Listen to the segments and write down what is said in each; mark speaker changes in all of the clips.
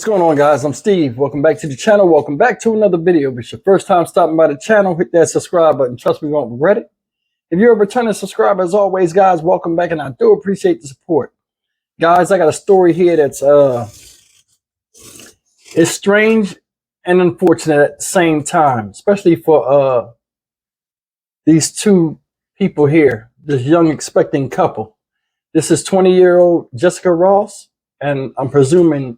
Speaker 1: What's going on, guys? I'm Steve. Welcome back to the channel. Welcome back to another video. If it's your first time stopping by the channel, hit that subscribe button. Trust me, you won't regret it. If you're a returning subscriber, as always, guys, welcome back, and I do appreciate the support. Guys, I got a story here that's it's strange and unfortunate at the same time, especially for these two people here, this young expecting couple. This is 20-year-old Jessica Ross, and I'm presuming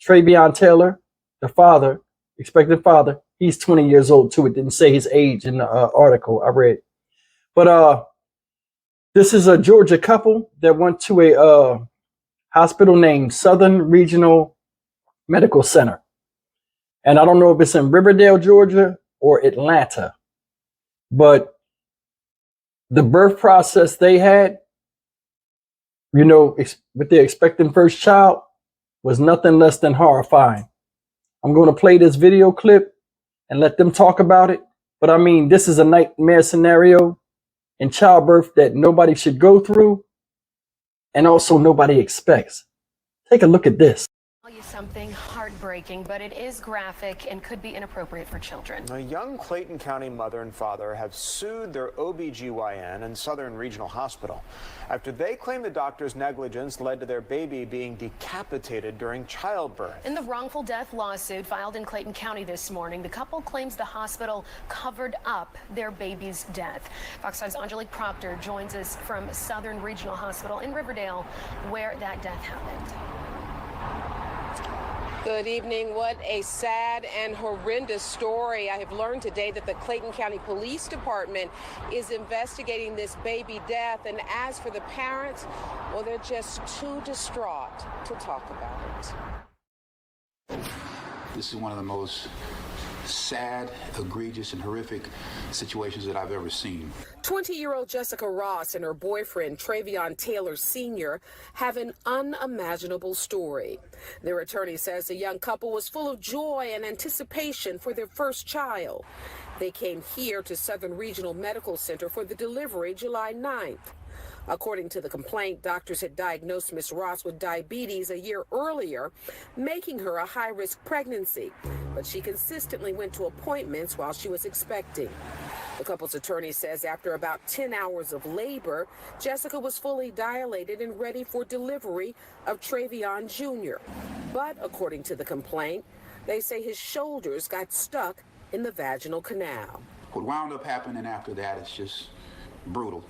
Speaker 1: Travion Taylor, the father, expected father. He's 20 years old too. It didn't say his age in the article I read. But this is a Georgia couple that went to a hospital named Southern Regional Medical Center. And I don't know if it's in Riverdale, Georgia or Atlanta. But the birth process they had, you know, with their expecting first child, was nothing less than horrifying. I'm going to play this video clip and let them talk about it. But I mean, this is a nightmare scenario in childbirth that nobody should go through, and also nobody expects. Take a look at this.
Speaker 2: Tell you something heartbreaking, but it is graphic and could be inappropriate for children.
Speaker 3: A young Clayton County mother and father have sued their OB/GYN and Southern Regional Hospital after they claim the doctor's negligence led to their baby being decapitated during childbirth.
Speaker 2: In the wrongful death lawsuit filed in Clayton County this morning, the couple claims the hospital covered up their baby's death. Fox 5's Angelique Proctor joins us from Southern Regional Hospital in Riverdale, where that death happened.
Speaker 4: Good evening. What a sad and horrendous story. I have learned today that the Clayton County Police Department is investigating this baby death. And as for the parents, well, they're just too distraught to talk about it.
Speaker 5: This is one of the most sad, egregious, and horrific situations that I've ever seen.
Speaker 4: 20-year-old Jessica Ross and her boyfriend, Travion Taylor Sr., have an unimaginable story. Their attorney says the young couple was full of joy and anticipation for their first child. They came here to Southern Regional Medical Center for the delivery July 9th. According to the complaint, doctors had diagnosed Ms. Ross with diabetes a year earlier, making her a high-risk pregnancy. But she consistently went to appointments while she was expecting. The couple's attorney says after about 10 hours of labor, Jessica was fully dilated and ready for delivery of Travion Jr. But according to the complaint, they say his shoulders got stuck in the vaginal canal.
Speaker 5: What wound up happening after that is just brutal.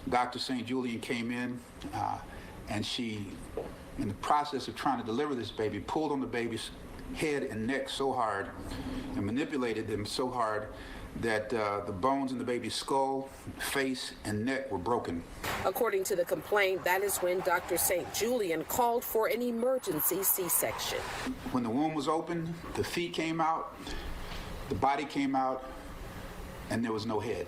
Speaker 5: Dr. St. Julian came in and she, in the process of trying to deliver this baby, pulled on the baby's head and neck so hard and manipulated them so hard that the bones in the baby's skull, face, and neck were broken.
Speaker 4: According to the complaint, that is when Dr. St. Julian called for an emergency C-section.
Speaker 5: When the womb was open, the feet came out, the body came out, and there was no head.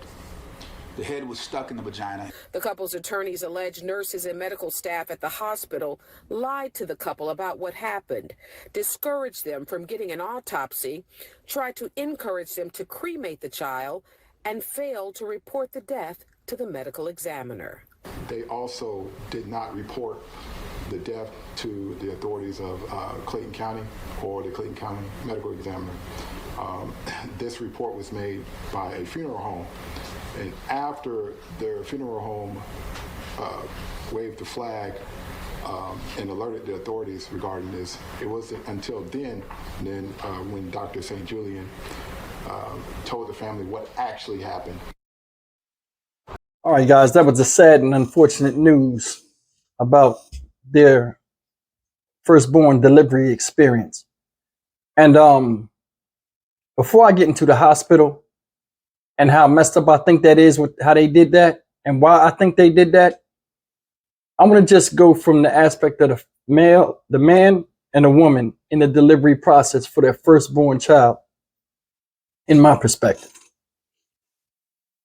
Speaker 5: The head was stuck in the vagina.
Speaker 4: The couple's attorneys allege nurses and medical staff at the hospital lied to the couple about what happened, discouraged them from getting an autopsy, tried to encourage them to cremate the child, and failed to report the death to the medical examiner.
Speaker 6: They also did not report the death to the authorities of Clayton County or the Clayton County medical examiner. This report was made by a funeral home. And after their funeral home waved the flag and alerted the authorities regarding this, it wasn't until then when Dr. St. Julian told the family what actually happened.
Speaker 1: All right, guys, that was the sad and unfortunate news about their firstborn delivery experience. And before I get into the hospital and how messed up I think that is with how they did that and why I think they did that, I'm going to just go from the aspect of the man and the woman in the delivery process for their firstborn child, in my perspective.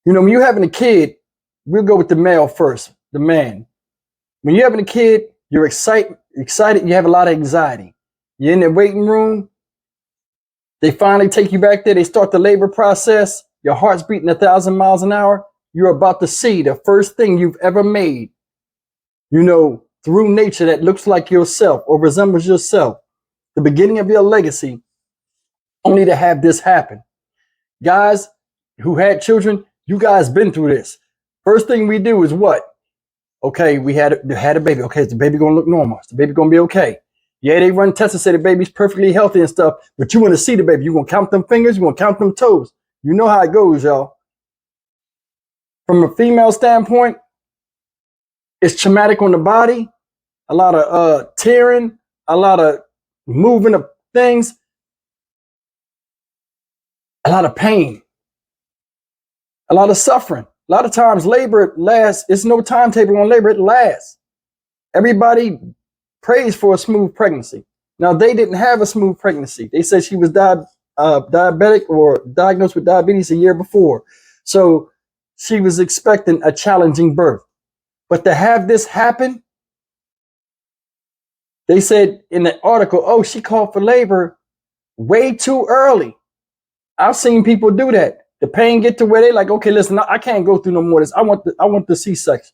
Speaker 1: You know, when you're having a kid, we'll go with the male first, the man. When you're having a kid, you're excited, you have a lot of anxiety. You're in the waiting room. They finally take you back there. They start the labor process. Your heart's beating 1,000 miles an hour. You're about to see the first thing you've ever made, you know, through nature that looks like yourself or resembles yourself. the beginning of your legacy, only to have this happen. Guys who had children, you guys been through this. First thing we do is what? Okay, we had a baby. Okay, is the baby gonna look normal? Is the baby gonna be okay? Yeah, they run tests and say the baby's perfectly healthy and stuff, but you want to see the baby. You gonna count them fingers, you gonna count them toes. You know how it goes, y'all. From a female standpoint, it's traumatic on the body, a lot of tearing, a lot of moving of things, a lot of pain, a lot of suffering. A lot of times labor lasts, it's no timetable on labor, it lasts. Everybody prays for a smooth pregnancy. Now, they didn't have a smooth pregnancy. They said she was diabetic or diagnosed with diabetes a year before. So she was expecting a challenging birth. But to have this happen, they said in the article, oh, she called for labor way too early. I've seen people do that. The pain get to where they like, okay, listen, I can't go through no more of this. I want the C-section.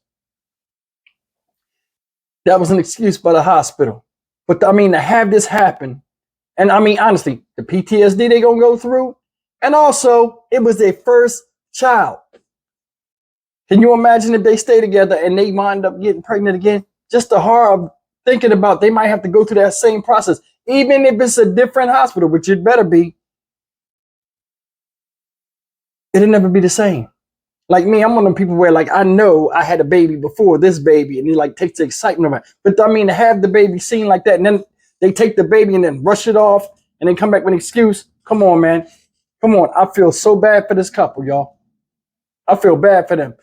Speaker 1: That was an excuse by the hospital. But I mean, to have this happen, and I mean, honestly, the PTSD they gonna go through, and also it was their first child. Can you imagine if they stay together and they wind up getting pregnant again? Just the horror of thinking about they might have to go through that same process, even if it's a different hospital, which it better be. It'll never be the same. Like me, I'm one of them people where like I know I had a baby before this baby, and it like takes the excitement of it. But I mean, to have the baby seen like that, and then they take the baby and then rush it off, and then come back with an excuse. Come on, man. Come on. I feel so bad for this couple, y'all. I feel bad for them.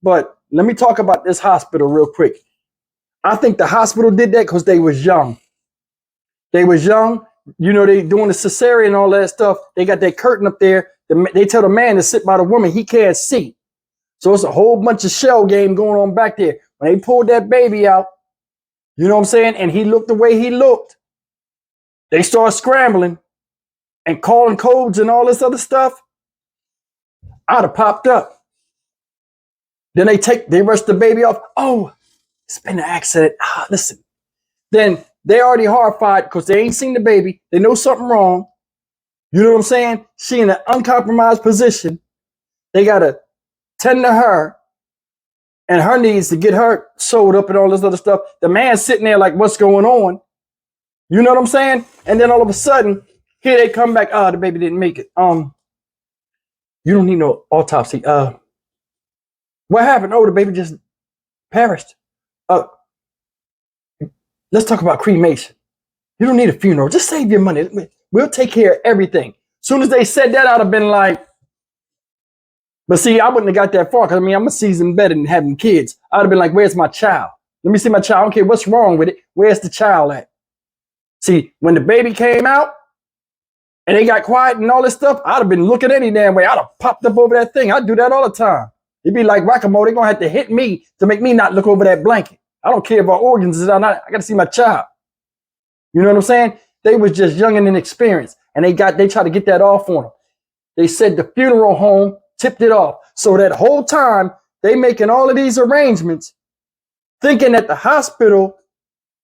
Speaker 1: But let me talk about this hospital real quick. I think the hospital did that because they was young. They was young. You know, they doing the cesarean and all that stuff. They got that curtain up there. They tell the man to sit by the woman. He can't see. So it's a whole bunch of shell game going on back there. When they pulled that baby out, you know what I'm saying? And he looked the way he looked. They start scrambling and calling codes and all this other stuff. I'd have popped up. Then they rush the baby off. Oh, it's been an accident. Listen. Then they already horrified because they ain't seen the baby. They know something wrong. You know what I'm saying? She in an uncompromised position. They got to tend to her and her needs to get her sewed up and all this other stuff. The man's sitting there like, what's going on? You know what I'm saying? And then all of a sudden, here they come back. The baby didn't make it. You don't need no autopsy. What happened? Oh, the baby just perished. Let's talk about cremation. You don't need a funeral. Just save your money. We'll take care of everything. As soon as they said that, I'd have been like, but see, I wouldn't have got that far because I mean, I'm a seasoned vet and having kids. I'd have been like, where's my child? Let me see my child. I don't care what's wrong with it. Where's the child at? See, when the baby came out and they got quiet and all this stuff, I'd have been looking any damn way. I'd have popped up over that thing. I'd do that all the time. It'd be like whack-a-mole. They're going to have to hit me to make me not look over that blanket. I don't care if our organs is or not. I got to see my child. You know what I'm saying? They was just young and inexperienced, and they tried to get that off on them. They said the funeral home tipped it off. So that whole time, they making all of these arrangements, thinking that the hospital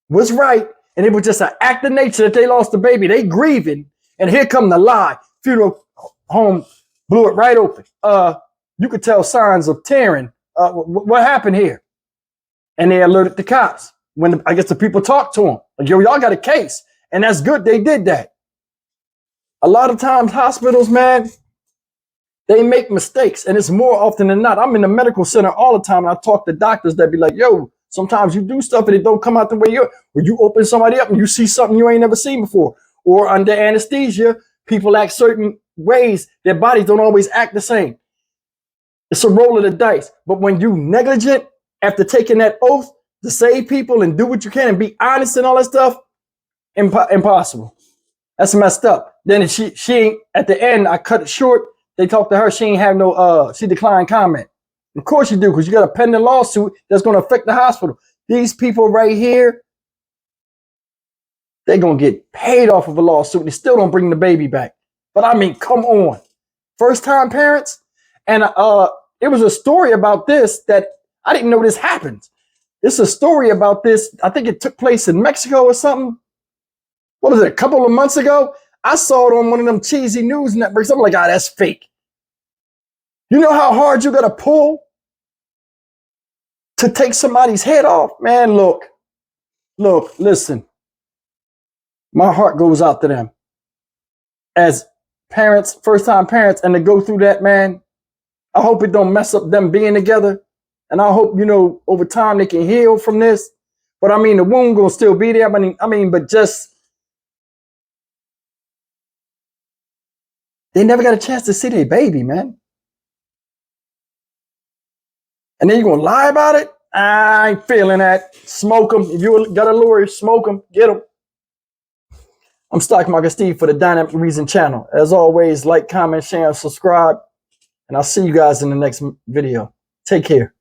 Speaker 1: was right, and it was just an act of nature that they lost the baby. They grieving, and here come the lie. Funeral home blew it right open. You could tell signs of tearing. What happened here? And they alerted the cops. When I guess the people talked to them, like, yo, y'all got a case. And that's good. They did that. A lot of times hospitals, man, they make mistakes. And it's more often than not. I'm in the medical center all the time. And I talk to doctors that be like, yo, sometimes you do stuff and it don't come out the way or you open somebody up and you see something you ain't never seen before. Or under anesthesia, people act certain ways. Their bodies don't always act the same. It's a roll of the dice. But when you negligent after taking that oath to save people and do what you can and be honest and all that stuff, impossible. That's messed up. Then she ain't, at the end, I cut it short. They talked to her. She ain't have no, she declined comment. Of course you do, because you got a pending lawsuit that's going to affect the hospital. These people right here, they're going to get paid off of a lawsuit. They still don't bring the baby back. But I mean, come on. First time parents. And it was a story about this that I didn't know this happened. It's a story about this. I think it took place in Mexico or something. what was it, a couple of months ago? I saw it on one of them cheesy news networks. I'm like, ah, that's fake. You know how hard you got to pull to take somebody's head off? Man, look, listen. My heart goes out to them. As parents, first-time parents, and to go through that, man, I hope it don't mess up them being together. And I hope, over time they can heal from this. But I mean, the wound gonna still be there. But just, they never got a chance to see their baby, man. And then you gonna lie about it? I ain't feeling that. Smoke them. If you got a lawyer, smoke them. Get them. I'm Stock Market Steve for the Dynamic Reason channel. As always, like, comment, share, and subscribe. And I'll see you guys in the next video. Take care.